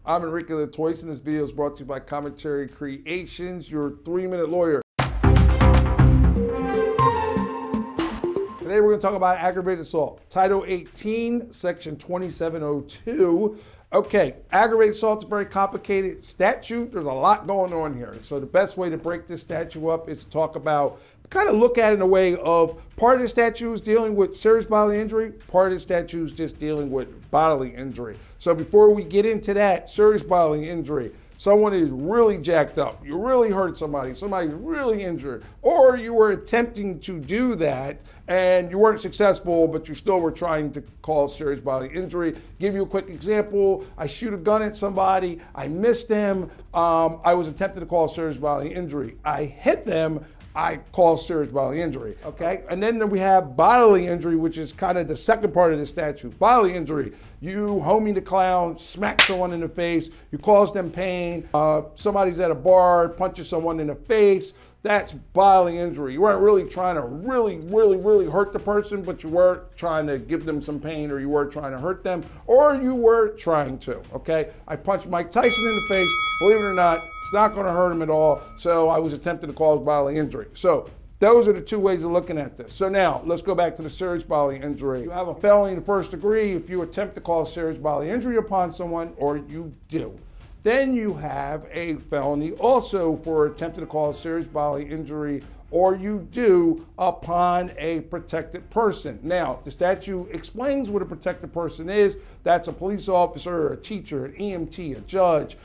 I'm Enrique Latoison. This video is brought to you by Commentary Creations, your 3-minute lawyer. Today we're going to talk about aggravated assault. Title 18, Section 2702. Okay, aggravated assault is a very complicated statute. There's a lot going on here. So the best way to break this statute up is to talk about, kind of look at it in a way of part of the statute is dealing with serious bodily injury, part of the statute is just dealing with bodily injury. So before we get into that, serious bodily injury, someone is really jacked up, you really hurt somebody, somebody's really injured, or you were attempting to do that and you weren't successful, but you still were trying to cause serious bodily injury. Give you a quick example. I shoot a gun at somebody, I missed them, I was attempting to cause serious bodily injury. I hit them, I call serious bodily injury, okay? And then we have bodily injury, which is kind of the second part of the statute. Bodily injury, you homie the clown, smack someone in the face, you cause them pain, somebody's at a bar, punches someone in the face, that's bodily injury. You weren't really trying to really hurt the person, but you were trying to give them some pain, or you were trying to hurt them, or you were trying to, okay? I punched Mike Tyson in the face, believe it or not, it's not going to hurt him at all, so I was attempting to cause bodily injury. So those are the two ways of looking at this. So now let's go back to the serious bodily injury. You have a felony in the first degree if you attempt to cause serious bodily injury upon someone, or you do. Then you have a felony also for attempting to cause serious bodily injury, or you do, upon a protected person. Now, the statute explains what a protected person is. That's a police officer, a teacher, an EMT, a judge,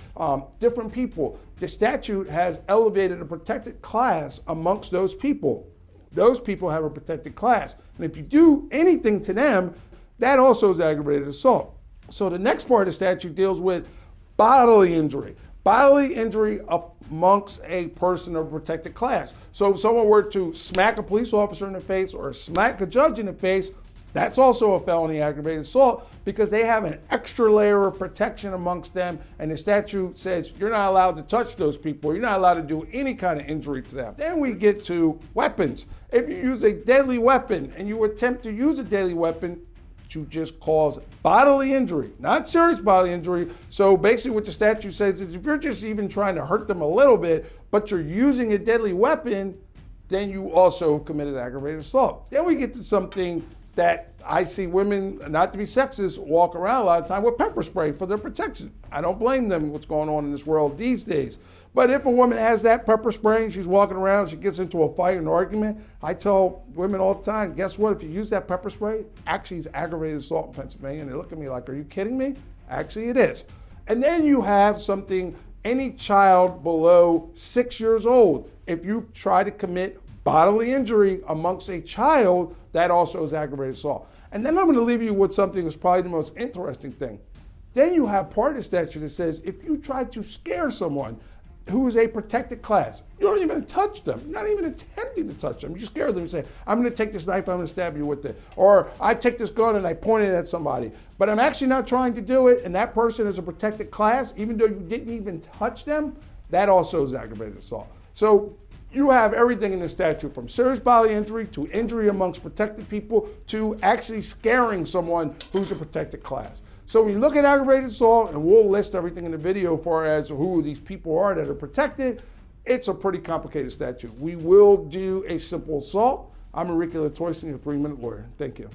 different people. The statute has elevated a protected class amongst those people. Those people have a protected class. And if you do anything to them, that also is aggravated assault. So the next part of the statute deals with bodily injury. Bodily injury amongst a person of a protected class. So if someone were to smack a police officer in the face or smack a judge in the face, that's also a felony aggravated assault, because they have an extra layer of protection amongst them, and the statute says you're not allowed to touch those people. You're not allowed to do any kind of injury to them. Then we get to weapons. If you use a deadly weapon and you attempt to use a deadly weapon to just cause bodily injury, not serious bodily injury. So basically what the statute says is if you're just even trying to hurt them a little bit, but you're using a deadly weapon, then you also committed aggravated assault. Then we get to something that I see women, not to be sexist, walk around a lot of time with pepper spray for their protection. I don't blame them what's going on in this world these days. But if a woman has that pepper spray and she's walking around, she gets into a fight, an argument, I tell women all the time, guess what? If you use that pepper spray, actually it's aggravated assault in Pennsylvania. And they look at me like, are you kidding me? Actually it is. And then you have something, any child below 6 years old, if you try to commit bodily injury amongst a child, that also is aggravated assault. And then I'm going to leave you with something that's probably the most interesting thing. Then you have part of the statute that says if you try to scare someone who is a protected class, you don't even touch them, you're not even attempting to touch them, you scare them and say, I'm going to take this knife, I'm going to stab you with it. Or I take this gun and I point it at somebody, but I'm actually not trying to do it, and that person is a protected class, even though you didn't even touch them, that also is aggravated assault. So you have everything in the statute, from serious bodily injury to injury amongst protected people to actually scaring someone who's a protected class. So we look at aggravated assault, and we'll list everything in the video as far as who these people are that are protected. It's a pretty complicated statute. We will do a simple assault. I'm Enrique Latoison, your 3-minute lawyer. Thank you.